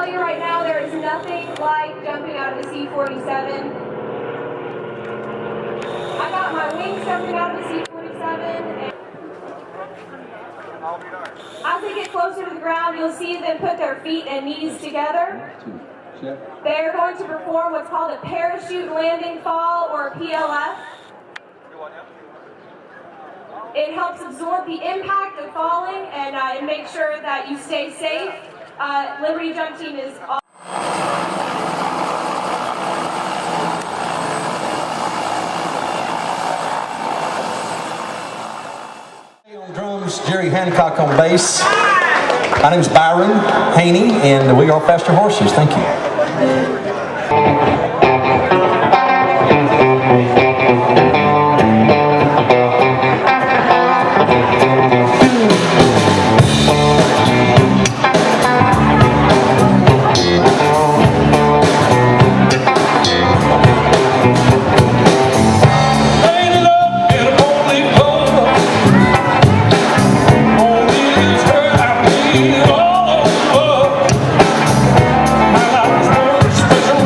tell you right now, there is nothing like jumping out of a C-47. I got my wings jumping out of a C-47, and as they get closer to the ground, you'll see them put their feet and knees together. They're going to perform what's called a parachute landing fall, or a PLF. It helps absorb the impact of falling and make sure that you stay safe. Liberty Jump Team is all on drums, Jerry Hancock on bass. My name's Byron Haney, and we are Faster Horses. Thank you. My life is more special.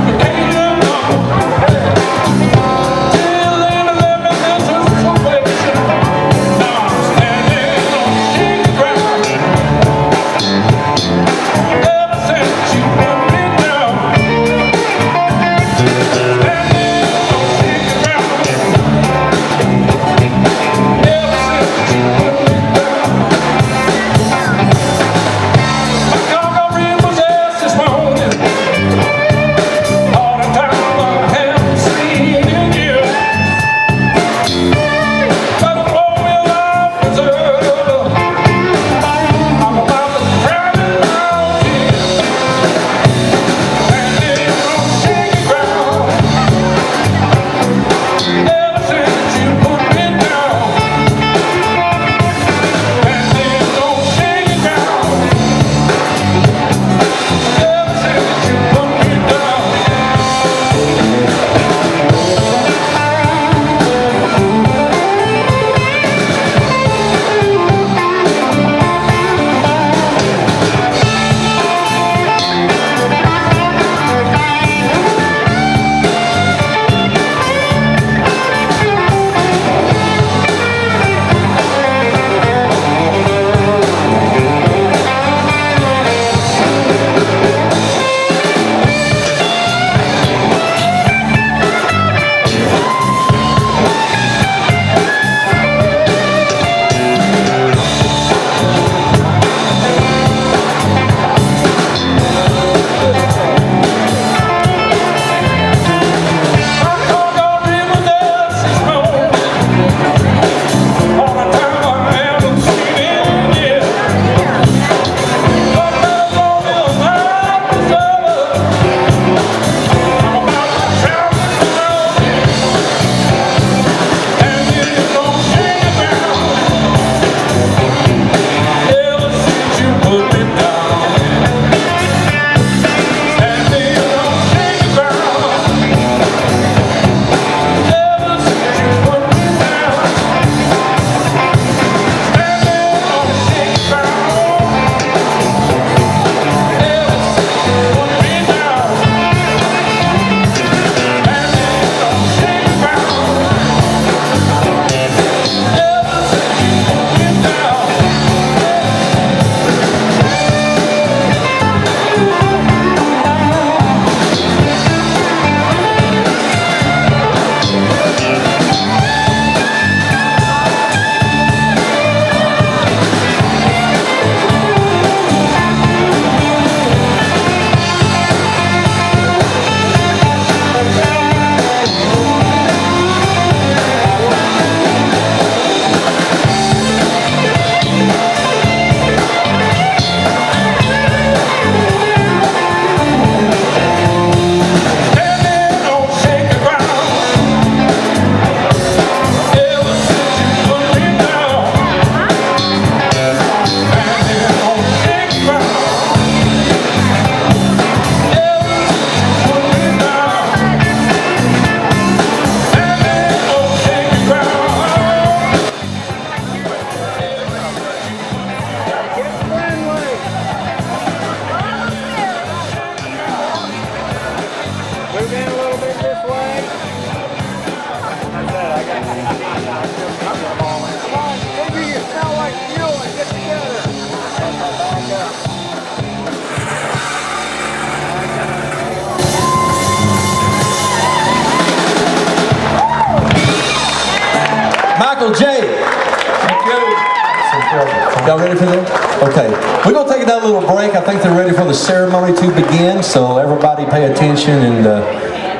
Y'all ready for that? Okay. We're going to take another little break. I think they're ready for the ceremony to begin, so everybody pay attention, and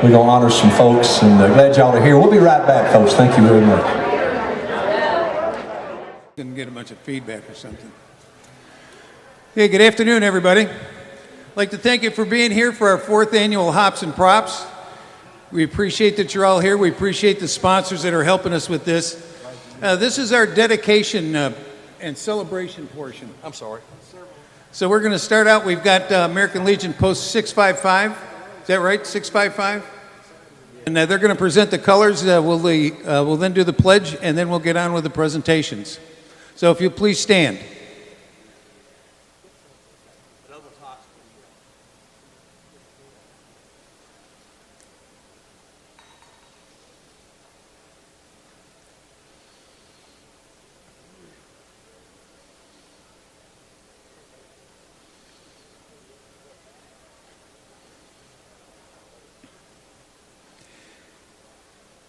we're going to honor some folks, and glad y'all are here. We'll be right back, folks. Thank you very much. Didn't get a bunch of feedback or something. Hey, good afternoon, everybody. I'd like to thank you for being here for our 4th annual Hops and Props. We appreciate that you're all here. We appreciate the sponsors that are helping us with this. This is our dedication and celebration portion. I'm sorry. So we're going to start out. We've got American Legion Post 655. Is that right? 655? And they're going to present the colors. We'll then do the pledge, and then we'll get on with the presentations. So if you please stand.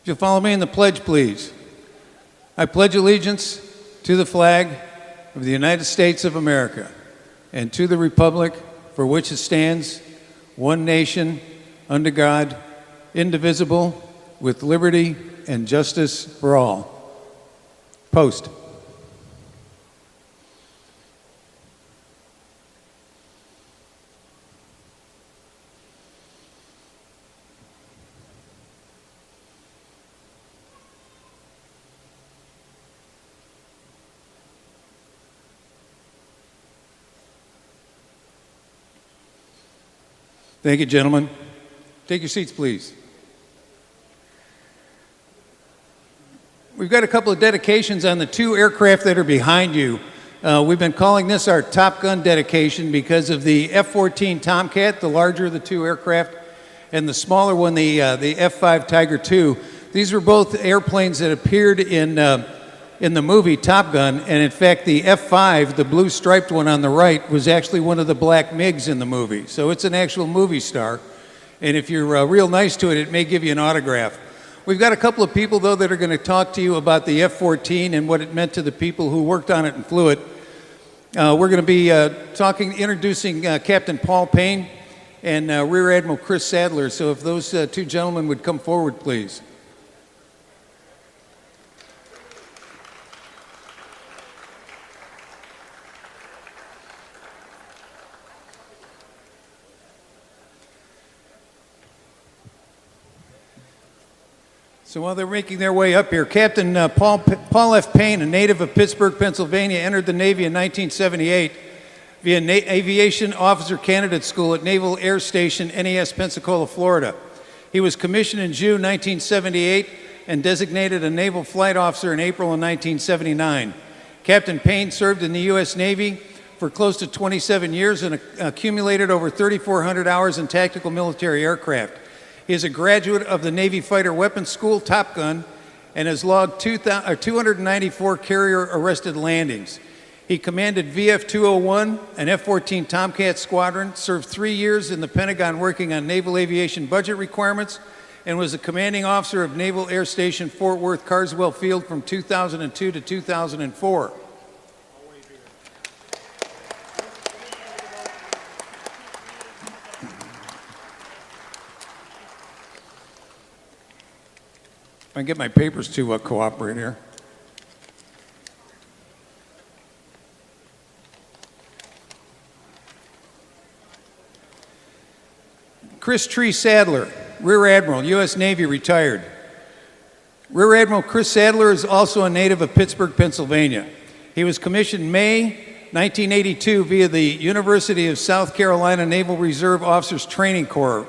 If you'll follow me in the pledge, please. I pledge allegiance to the flag of the United States of America and to the republic for which it stands, one nation, under God, indivisible, with liberty and justice for all. Post. Thank you, gentlemen. Take your seats, please. We've got a couple of dedications on the 2 aircraft that are behind you. We've been calling this our Top Gun dedication because of the F-14 Tomcat, the larger of the 2 aircraft, and the smaller one, the F-5 Tiger II. These were both airplanes that appeared in the movie Top Gun, and in fact the F-5, the blue striped one on the right, was actually one of the black MiGs in the movie. So it's an actual movie star, and if you're real nice to it, it may give you an autograph. We've got a couple of people, though, that are going to talk to you about the F-14 and what it meant to the people who worked on it and flew it. We're going to be introducing Captain Paul Payne and Rear Admiral Chris Sadler, so if those 2 gentlemen would come forward, please. So while they're making their way up here, Captain Paul F. Payne, a native of Pittsburgh, Pennsylvania, entered the Navy in 1978 via Aviation Officer Candidate School at Naval Air Station, NAS, Pensacola, Florida. He was commissioned in June 1978 and designated a naval flight officer in April of 1979. Captain Payne served in the U.S. Navy for close to 27 years and accumulated over 3,400 hours in tactical military aircraft. He is a graduate of the Navy Fighter Weapons School, Top Gun, and has logged 294 carrier-arrested landings. He commanded VF-201, an F-14 Tomcat squadron, served 3 years in the Pentagon working on naval aviation budget requirements, and was a commanding officer of Naval Air Station Fort Worth Carswell Field from 2002 to 2004. If I can get my papers to cooperate here. Chris Tree Sadler, Rear Admiral, U.S. Navy, retired. Rear Admiral Chris Sadler is also a native of Pittsburgh, Pennsylvania. He was commissioned May 1982 via the University of South Carolina Naval Reserve Officers Training Corps,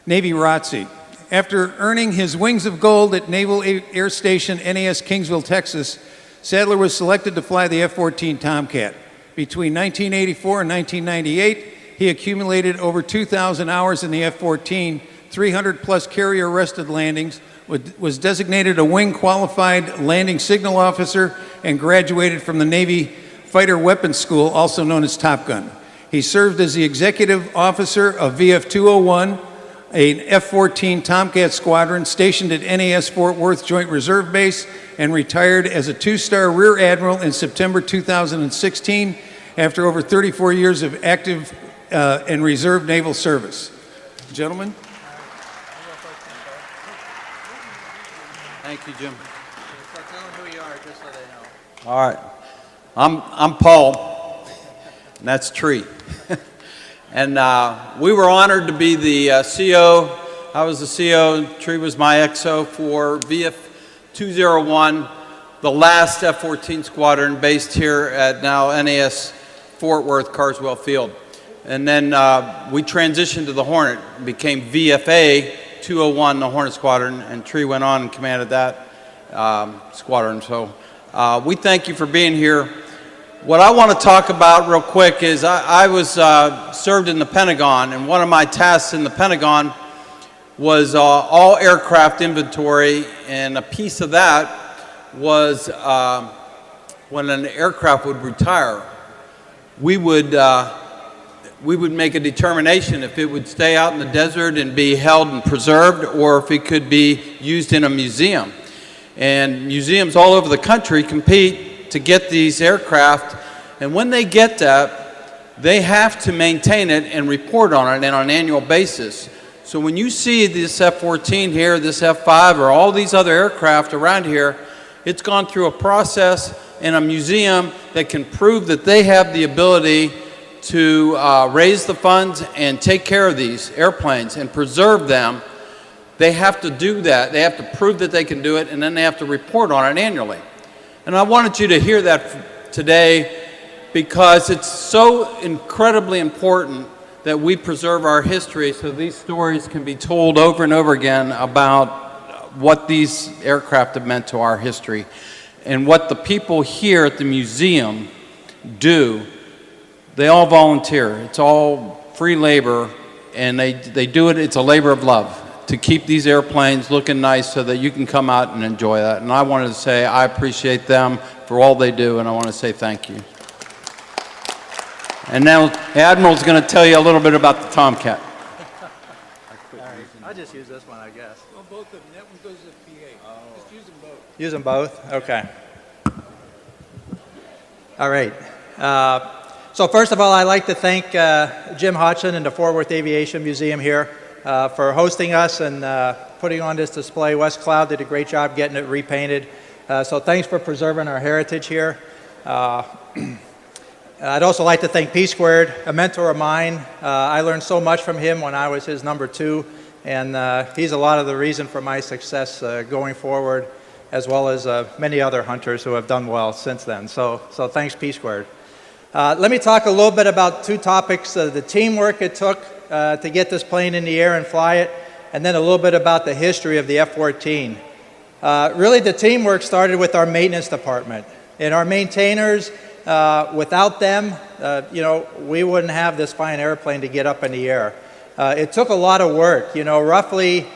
Navy ROTC. After earning his Wings of Gold at Naval Air Station NAS Kingsville, Texas, Sadler was selected to fly the F-14 Tomcat. Between 1984 and 1998, he accumulated over 2,000 hours in the F-14, 300-plus carrier-arrested landings, was designated a wing-qualified landing signal officer, and graduated from the Navy Fighter Weapons School, also known as Top Gun. He served as the executive officer of VF-201, an F-14 Tomcat squadron stationed at NAS Fort Worth Joint Reserve Base and retired as a 2-star Rear Admiral in September 2016 after over 34 years of active and reserve naval service. Gentlemen. Thank you, Jim. Tell them who you are, just so they know. All right. I'm Paul, and that's Tree. And we were honored to be the CO. I was the CO, Tree was my XO for VF 201, the last F-14 squadron based here at now NAS Fort Worth Carswell Field. And then we transitioned to the Hornet, became VFA 201, the Hornet Squadron, and Tree went on and commanded that squadron. So we thank you for being here. What I want to talk about real quick is I was served in the Pentagon, and one of my tasks in the Pentagon was all aircraft inventory, and a piece of that was when an aircraft would retire, we would make a determination if it would stay out in the desert and be held and preserved, or if it could be used in a museum. And museums all over the country compete to get these aircraft, and when they get that, they have to maintain it and report on it on an annual basis. So when you see this F-14 here, this F-5, or all these other aircraft around here, it's gone through a process in a museum that can prove that they have the ability to raise the funds and take care of these airplanes and preserve them. They have to do that. They have to prove that they can do it, and then they have to report on it annually. And I wanted you to hear that today because it's so incredibly important that we preserve our history so these stories can be told over and over again about what these aircraft have meant to our history and what the people here at the museum do. They all volunteer. It's all free labor, and they do it. It's a labor of love to keep these airplanes looking nice so that you can come out and enjoy that. And I wanted to say I appreciate them for all they do, and I want to say thank you. And now the Admiral's going to tell you a little bit about the Tomcat. All right. I'll just use this one, I guess. Well, both of them. That one goes to the PA. Just use them both. Use them both? Okay. All right. So first of all, I'd like to thank Jim Hodgson and the Fort Worth Aviation Museum here for hosting us and putting on this display. West Cloud did a great job getting it repainted. So thanks for preserving our heritage here. I'd also like to thank P Squared, a mentor of mine. I learned so much from him when I was his number 2, and he's a lot of the reason for my success going forward, as well as many other hunters who have done well since then. So thanks, P Squared. Let me talk a little bit about 2 topics, the teamwork it took to get this plane in the air and fly it, and then a little bit about the history of the F-14. Really, the teamwork started with our maintenance department. And our maintainers, without them, we wouldn't have this fine airplane to get up in the air. It took a lot of work. Roughly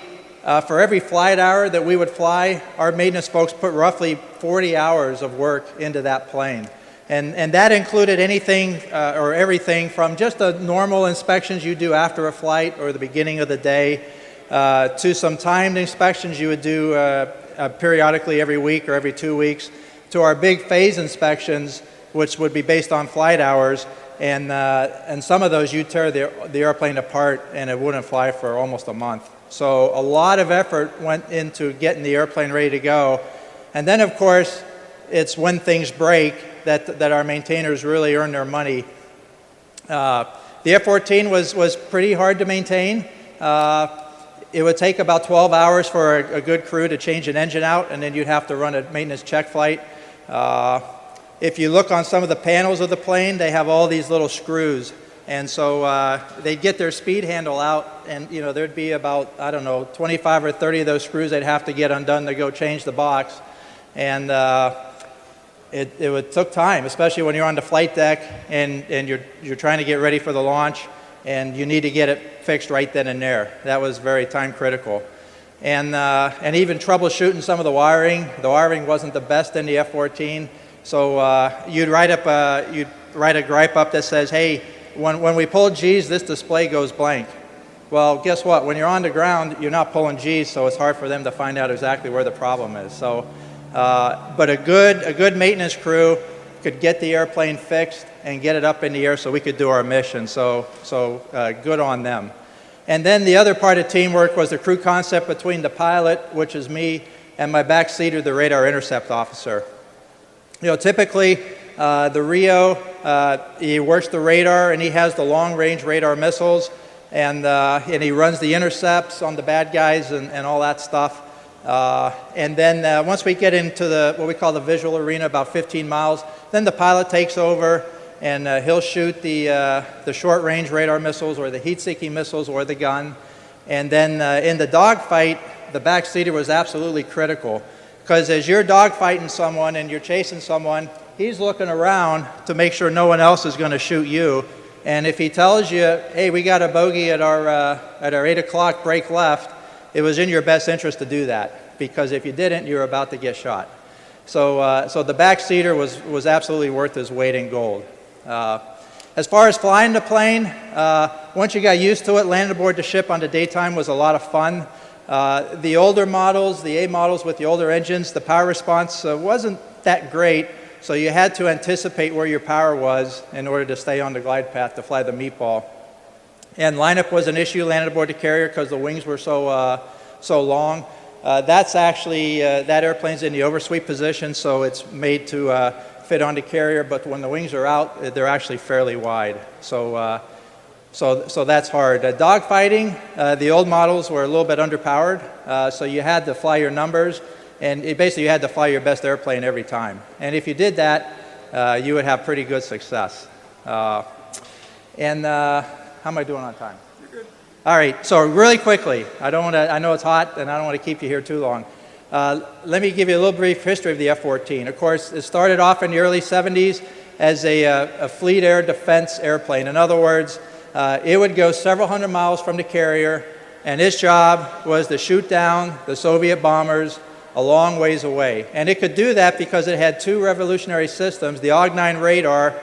for every flight hour that we would fly, our maintenance folks put roughly 40 hours of work into that plane. And that included anything or everything from just the normal inspections you do after a flight or the beginning of the day to some timed inspections you would do periodically every week or every 2 weeks, to our big phase inspections, which would be based on flight hours. And some of those you'd tear the airplane apart and it wouldn't fly for almost a month. So a lot of effort went into getting the airplane ready to go. And then, of course, it's when things break that our maintainers really earn their money. The F-14 was pretty hard to maintain. It would take about 12 hours for a good crew to change an engine out, and then you'd have to run a maintenance check flight. If you look on some of the panels of the plane, they have all these little screws. And so they'd get their speed handle out, and there'd be about, 25 or 30 of those screws they'd have to get undone to go change the box. And it took time, especially when you're on the flight deck and you're trying to get ready for the launch, and you need to get it fixed right then and there. That was very time critical. And even troubleshooting some of the wiring. The wiring wasn't the best in the F-14, so you'd write a gripe up that says, hey, when we pull G's, this display goes blank. Well, guess what? When you're on the ground, you're not pulling G's, so it's hard for them to find out exactly where the problem is. So, but a good maintenance crew could get the airplane fixed and get it up in the air so we could do our mission. So good on them. And then the other part of teamwork was the crew concept between the pilot, which is me, and my backseater, the radar intercept officer. You know, typically the Rio, he works the radar and he has the long-range radar missiles, and he runs the intercepts on the bad guys and all that stuff. And then once we get into what we call the visual arena, about 15 miles, then the pilot takes over and he'll shoot the short-range radar missiles or the heat-seeking missiles or the gun. And then in the dogfight, the backseater was absolutely critical, because as you're dogfighting someone and you're chasing someone, he's looking around to make sure no one else is going to shoot you. And if he tells you, hey, we got a bogey at our 8 o'clock, break left, it was in your best interest to do that, because if you didn't, you were about to get shot. So the backseater was absolutely worth his weight in gold. As far as flying the plane, once you got used to it, landing aboard the ship on the daytime was a lot of fun. The older models, the A models with the older engines, the power response wasn't that great, so you had to anticipate where your power was in order to stay on the glide path to fly the meatball. And lineup was an issue landing aboard the carrier because the wings were so long. That's actually, that airplane's in the oversweep position, so it's made to fit on the carrier, but when the wings are out, they're actually fairly wide. So that's hard. Dogfighting, the old models were a little bit underpowered, so you had to fly your numbers, and basically you had to fly your best airplane every time. And if you did that, you would have pretty good success. How am I doing on time? You're good. All right, so really quickly, I know it's hot, and I don't want to keep you here too long. Let me give you a little brief history of the F-14. Of course, it started off in the early 70s as a fleet air defense airplane. In other words, it would go several hundred miles from the carrier, and its job was to shoot down the Soviet bombers a long ways away. And it could do that because it had two revolutionary systems, the AWG-9 radar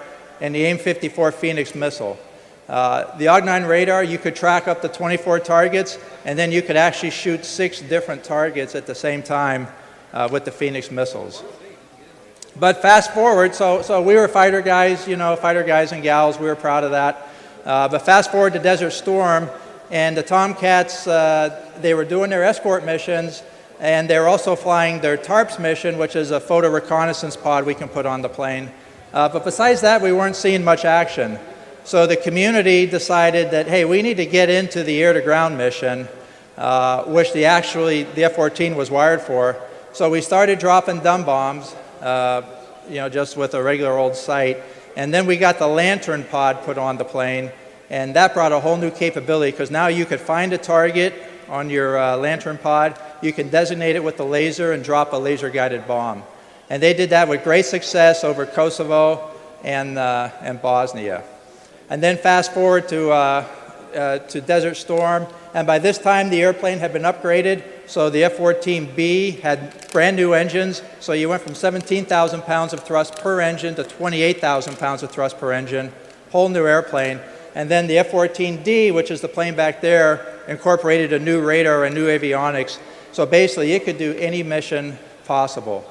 and the AIM-54 Phoenix missile. The AWG-9 radar, you could track up to 24 targets, and then you could actually shoot 6 different targets at the same time with the Phoenix missiles. But fast forward, so we were fighter guys, fighter guys and gals, we were proud of that. But fast forward to Desert Storm, and the Tomcats, they were doing their escort missions, and they were also flying their TARPS mission, which is a photo reconnaissance pod we can put on the plane. But besides that, we weren't seeing much action. So the community decided that, hey, we need to get into the air-to-ground mission, which the F-14 was wired for. So we started dropping dumb bombs, just with a regular old sight. And then we got the Lantern pod put on the plane, and that brought a whole new capability, because now you could find a target on your Lantern pod, you can designate it with the laser and drop a laser-guided bomb. And they did that with great success over Kosovo and Bosnia. And then fast forward to Desert Storm, and by this time the airplane had been upgraded, so the F-14B had brand new engines, so you went from 17,000 pounds of thrust per engine to 28,000 pounds of thrust per engine, whole new airplane. And then the F-14D, which is the plane back there, incorporated a new radar and new avionics, so basically it could do any mission possible.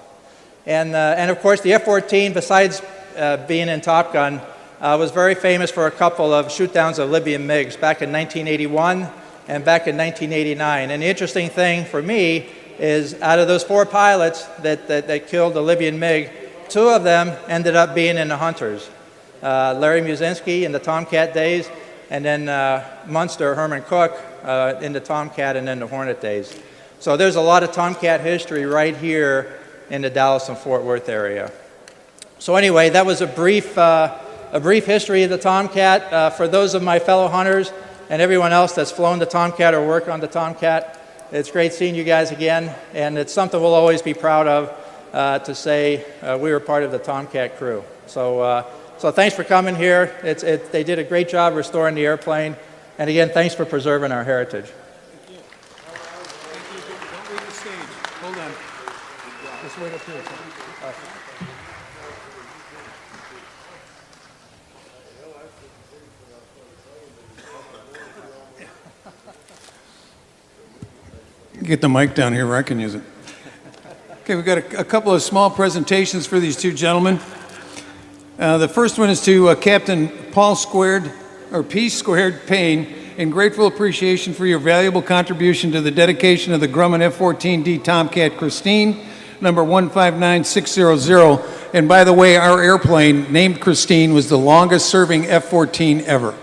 And of course the F-14, besides being in Top Gun, was very famous for a couple of shoot-downs of Libyan MiGs back in 1981 and back in 1989. And the interesting thing for me is out of those 4 pilots that killed the Libyan MiG, 2 of them ended up being in the Hunters. Larry Musinski in the Tomcat days, and then Munster, Herman Cook, in the Tomcat and then the Hornet days. So there's a lot of Tomcat history right here in the Dallas and Fort Worth area. So anyway, that was a brief history of the Tomcat. For those of my fellow hunters and everyone else that's flown the Tomcat or worked on the Tomcat, it's great seeing you guys again, and it's something we'll always be proud of to say we were part of the Tomcat crew. So thanks for coming here. They did a great job restoring the airplane, and again, thanks for preserving our heritage. Thank you. Don't leave the stage. Hold on. Just wait up here. Get the mic down here where I can use it. Okay, we've got a couple of small presentations for these two gentlemen. The first one is to Captain Paul P. Squared Payne, in grateful appreciation for your valuable contribution to the dedication of the Grumman F-14D Tomcat Christine, number 159600. And by the way, our airplane, named Christine, was the longest serving F-14 ever.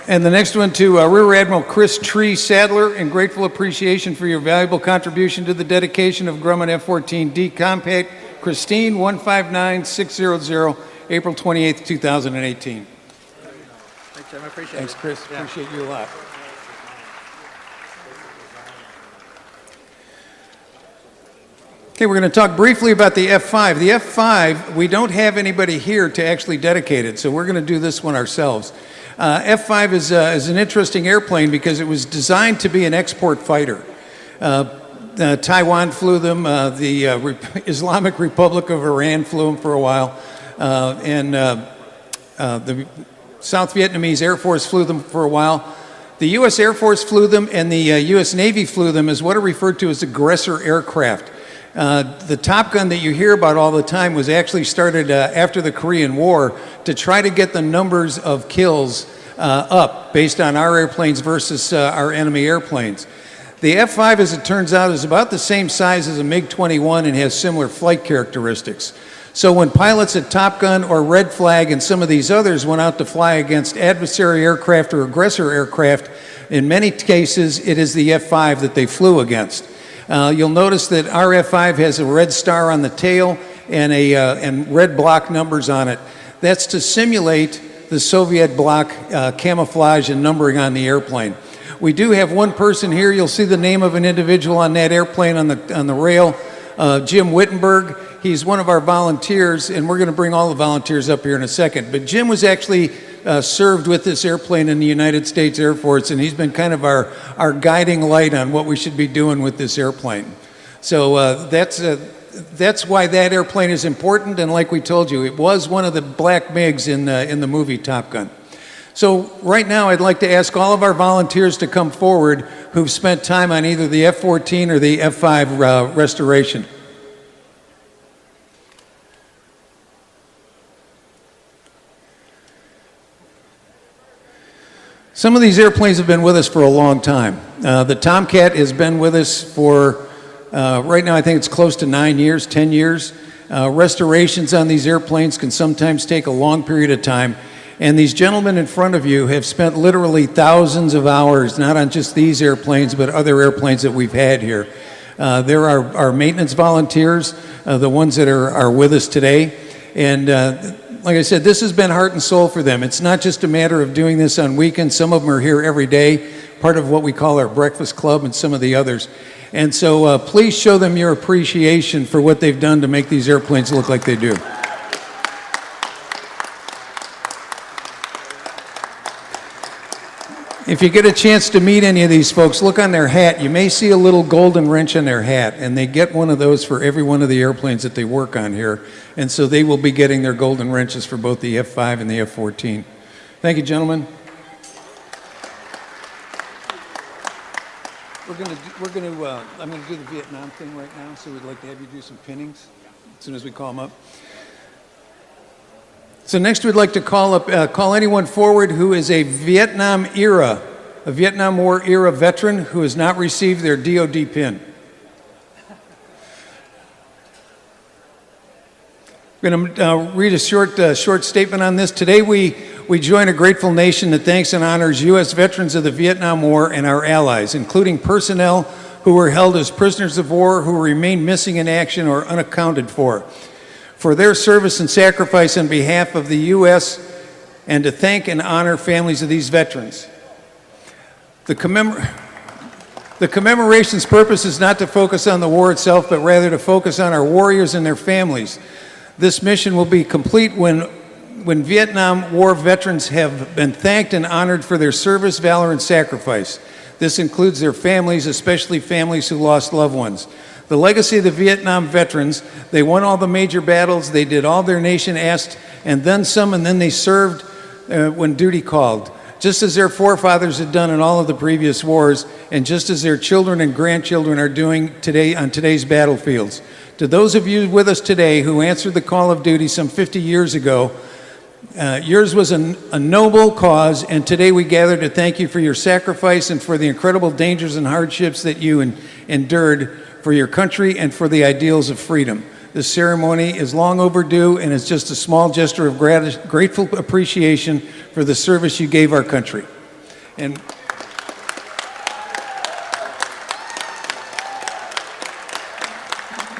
And the next one to Rear Admiral Chris Tree Sadler, in grateful appreciation for your valuable contribution to the dedication of Grumman F-14D Compact Christine 159600, April 28th, 2018. Thanks, Jim. I appreciate Thanks, it. Chris. Yeah. Appreciate you a lot. Okay, we're going to talk briefly about the F-5. The F-5, we don't have anybody here to actually dedicate it, so we're going to do this one ourselves. F-5 is an interesting airplane because it was designed to be an export fighter. Taiwan flew them, the Islamic Republic of Iran flew them for a while, and the South Vietnamese Air Force flew them for a while. The U.S. Air Force flew them, and the U.S. Navy flew them as what are referred to as aggressor aircraft. The Top Gun that you hear about all the time was actually started after the Korean War to try to get the numbers of kills up based on our airplanes versus our enemy airplanes. The F-5, as it turns out, is about the same size as a MiG-21 and has similar flight characteristics. So when pilots at Top Gun or Red Flag and some of these others went out to fly against adversary aircraft or aggressor aircraft, in many cases it is the F-5 that they flew against. You'll notice that our F-5 has a red star on the tail and red block numbers on it. That's to simulate the Soviet block camouflage and numbering on the airplane. We do have one person here. You'll see the name of an individual on that airplane on the rail, Jim Wittenberg. He's one of our volunteers, and we're going to bring all the volunteers up here in a second. But Jim was actually served with this airplane in the United States Air Force, and he's been kind of our guiding light on what we should be doing with this airplane. So that's why that airplane is important, and like we told you, it was one of the black MiGs in the movie Top Gun. So right now I'd like to ask all of our volunteers to come forward who've spent time on either the F-14 or the F-5 restoration. Some of these airplanes have been with us for a long time. The Tomcat has been with us for, right now I think it's close to 9 years, 10 years. Restorations on these airplanes can sometimes take a long period of time. And these gentlemen in front of you have spent literally thousands of hours, not on just these airplanes, but other airplanes that we've had here. There are our maintenance volunteers, the ones that are with us today. And like I said, this has been heart and soul for them. It's not just a matter of doing this on weekends. Some of them are here every day, part of what we call our breakfast club and some of the others. And so please show them your appreciation for what they've done to make these airplanes look like they do. If you get a chance to meet any of these folks, look on their hat. You may see a little golden wrench on their hat, and they get one of those for every one of the airplanes that they work on here. And so they will be getting their golden wrenches for both the F-5 and the F-14. Thank you, gentlemen. I'm going to do the Vietnam thing right now, so we'd like to have you do some pinnings as soon as we call them up. So next we'd like to call anyone forward who is a Vietnam War era veteran who has not received their DOD pin. I'm going to read a short statement on this. Today we join a grateful nation that thanks and honors U.S. veterans of the Vietnam War and our allies, including personnel who were held as prisoners of war who remain missing in action or unaccounted for their service and sacrifice on behalf of the U.S. and to thank and honor families of these veterans. The commemoration's purpose is not to focus on the war itself, but rather to focus on our warriors and their families. This mission will be complete when Vietnam War veterans have been thanked and honored for their service, valor, and sacrifice. This includes their families, especially families who lost loved ones. The legacy of the Vietnam veterans, they won all the major battles, they did all their nation asked, and then some, and then they served when duty called, just as their forefathers had done in all of the previous wars, and just as their children and grandchildren are doing today on today's battlefields. To those of you with us today who answered the call of duty some 50 years ago, yours was a noble cause, and today we gather to thank you for your sacrifice and for the incredible dangers and hardships that you endured for your country and for the ideals of freedom. This ceremony is long overdue and is just a small gesture of grateful appreciation for the service you gave our country. And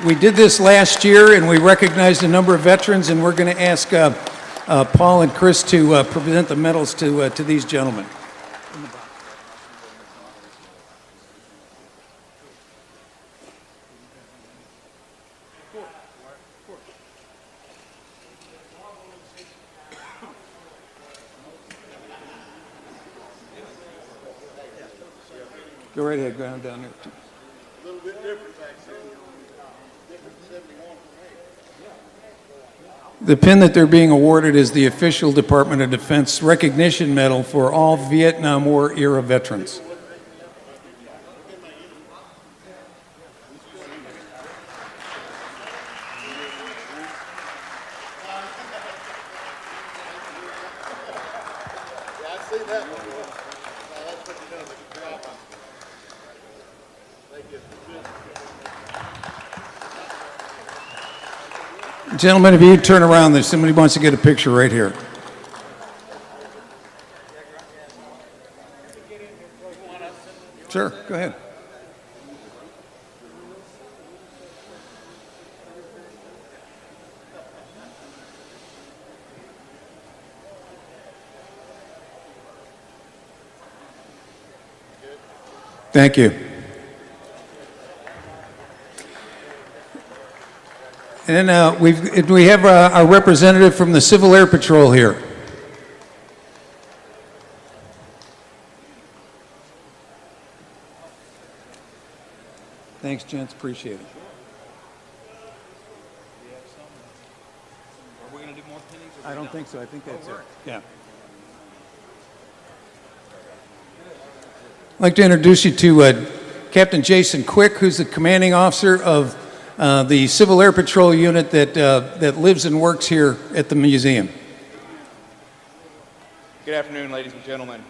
we did this last year, and we recognized a number of veterans, and we're going to ask Paul and Chris to present the medals to these gentlemen. Go right ahead, go down there. A little bit different back then. Different 71 from 8. The pin that they're being awarded is the official Department of Defense Recognition Medal for all Vietnam War era veterans. Yeah, I see that one. That's what you're doing. Good job. Thank you. Gentlemen, if you turn around, there's somebody wants to get a picture right here. Sure, go ahead. Thank you. And then we have our representative from the Civil Air Patrol here. Thanks, gents. Appreciate it. Are we going to do more pinnings? I don't think so. I think that's it. Yeah. I'd like to introduce you to Captain Jason Quick, who's the commanding officer of the Civil Air Patrol unit that lives and works here at the museum. Good afternoon, ladies and gentlemen.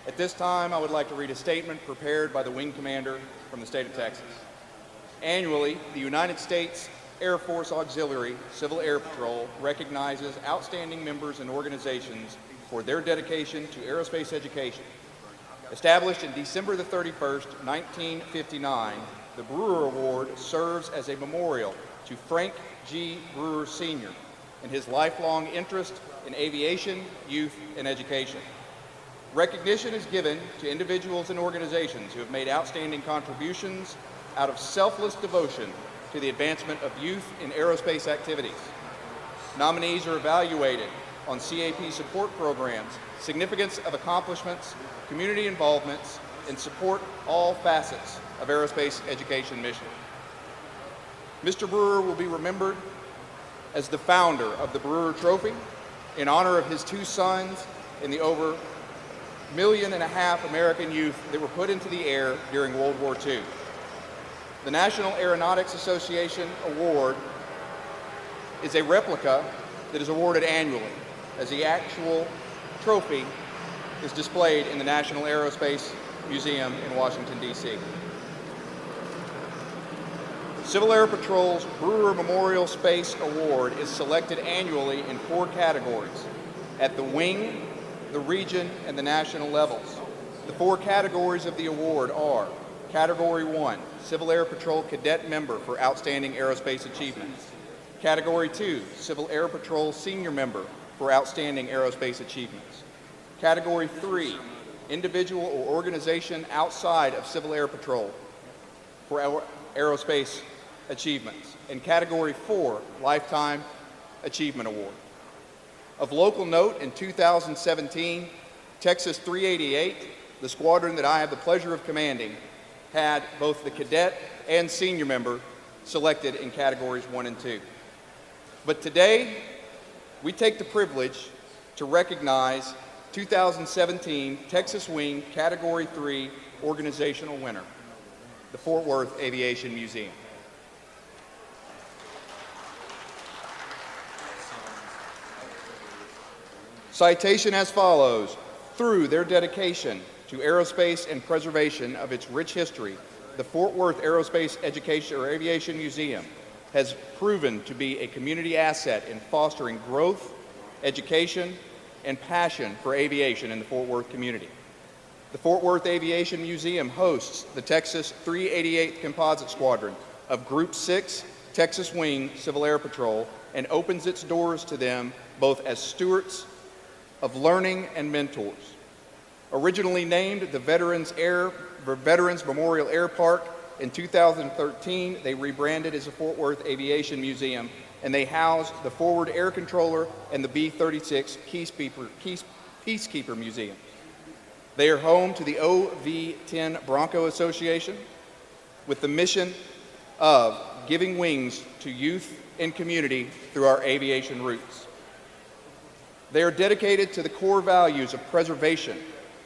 At this time, I would like to read a statement prepared by the Wing Commander from the state of Texas. Annually, the United States Air Force Auxiliary Civil Air Patrol recognizes outstanding members and organizations for their dedication to aerospace education. Established in December the 31st, 1959, the Brewer Award serves as a memorial to Frank G. Brewer Sr. and his lifelong interest in aviation, youth, and education. Recognition is given to individuals and organizations who have made outstanding contributions out of selfless devotion to the advancement of youth in aerospace activities. Nominees are evaluated on CAP support programs, significance of accomplishments, community involvements, and support all facets of aerospace education mission. Mr. Brewer will be remembered as the founder of the Brewer Trophy in honor of his two sons and the over 1.5 million American youth that were put into the air during World War II. The National Aeronautics Association Award is a replica that is awarded annually, as the actual trophy is displayed in the National Aerospace Museum in Washington, D.C. Civil Air Patrol's Brewer Memorial Space Award is selected annually in 4 categories at the wing, the region, and the national levels. The 4 categories of the award are Category 1, Civil Air Patrol Cadet Member for Outstanding Aerospace Achievements. Category 2, Civil Air Patrol Senior Member for Outstanding Aerospace Achievements. Category 3, Individual or Organization outside of Civil Air Patrol for Aerospace Achievements. And Category 4, Lifetime Achievement Award. Of local note, in 2017, Texas 388, the squadron that I have the pleasure of commanding, had both the cadet and senior member selected in categories 1 and 2. But today, we take the privilege to recognize 2017 Texas Wing Category 3 organizational winner, the Fort Worth Aviation Museum. Citation as follows. Through their dedication to aerospace and preservation of its rich history, the Fort Worth Aerospace Education or Aviation Museum has proven to be a community asset in fostering growth, education, and passion for aviation in the Fort Worth community. The Fort Worth Aviation Museum hosts the Texas 388th Composite Squadron of Group 6 Texas Wing Civil Air Patrol and opens its doors to them both as stewards of learning and mentors. Originally named the Veterans Memorial Air Park, in 2013 they rebranded as the Fort Worth Aviation Museum, and they house the Forward Air Controller and the B-36 Peacekeeper Museum. They are home to the OV-10 Bronco Association with the mission of giving wings to youth and community through our aviation roots. They are dedicated to the core values of preservation,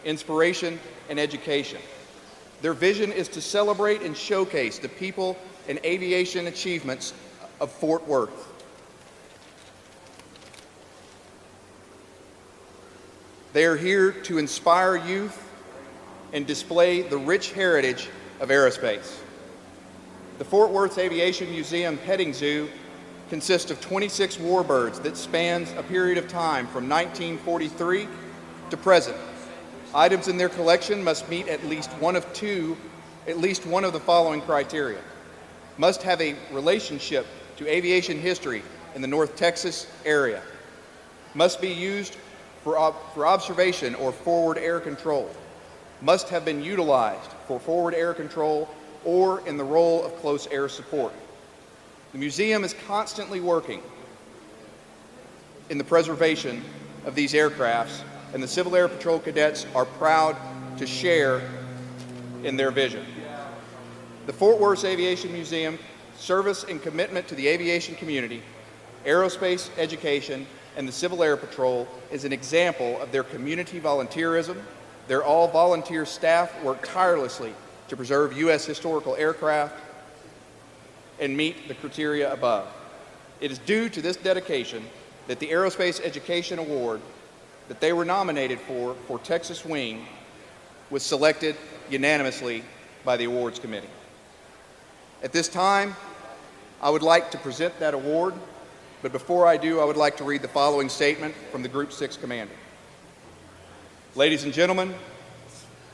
inspiration, and education. Their vision is to celebrate and showcase the people and aviation achievements of Fort Worth. They are here to inspire youth and display the rich heritage of aerospace. The Fort Worth Aviation Museum Petting Zoo consists of 26 warbirds that spans a period of time from 1943 to present. Items in their collection must meet at least one of the following criteria. Must have a relationship to aviation history in the North Texas area. Must be used for observation or forward air control. Must have been utilized for forward air control or in the role of close air support. The museum is constantly working in the preservation of these aircrafts, and the Civil Air Patrol cadets are proud to share in their vision. The Fort Worth Aviation Museum service and commitment to the aviation community, aerospace education, and the Civil Air Patrol is an example of their community volunteerism. Their all-volunteer staff work tirelessly to preserve U.S. historical aircraft and meet the criteria above. It is due to this dedication that the Aerospace Education Award that they were nominated for Texas Wing was selected unanimously by the awards committee. At this time, I would like to present that award, but before I do, I would like to read the following statement from the Group 6 commander. Ladies and gentlemen,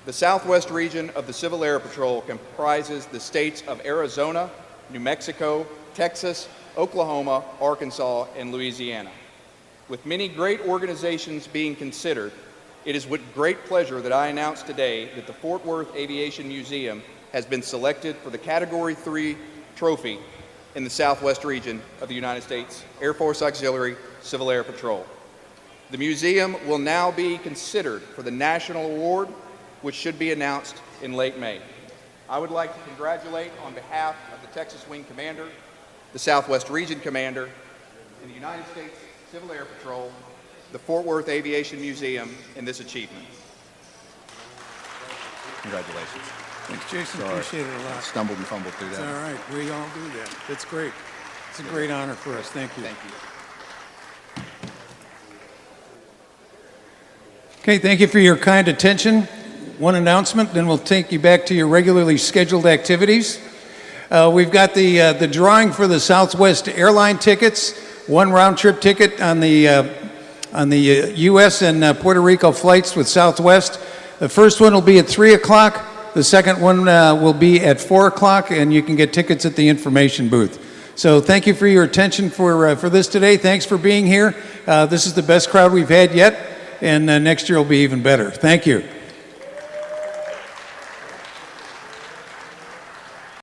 the Southwest region of the Civil Air Patrol comprises the states of Arizona, New Mexico, Texas, Oklahoma, Arkansas, and Louisiana. With many great organizations being considered, it is with great pleasure that I announce today that the Fort Worth Aviation Museum has been selected for the Category 3 trophy in the Southwest region of the United States Air Force Auxiliary Civil Air Patrol. The museum will now be considered for the national award, which should be announced in late May. I would like to congratulate on behalf of the Texas Wing Commander, the Southwest Region Commander, and the United States Civil Air Patrol, the Fort Worth Aviation Museum in this achievement. Congratulations. Thanks, Jason. Sorry. Appreciate it a lot. Stumbled and fumbled through It's that. all right. We all do that. That's great. It's a great honor for us. Thank you. Thank you. Okay, thank you for your kind attention. One announcement, then we'll take you back to your regularly scheduled activities. We've got the drawing for the Southwest airline tickets. One round-trip ticket on the U.S. and Puerto Rico flights with Southwest. The first one will be at 3 o'clock. The second one will be at 4 o'clock, and you can get tickets at the information booth. So thank you for your attention for this today. Thanks for being here. This is the best crowd we've had yet, and next year will be even better. Thank you.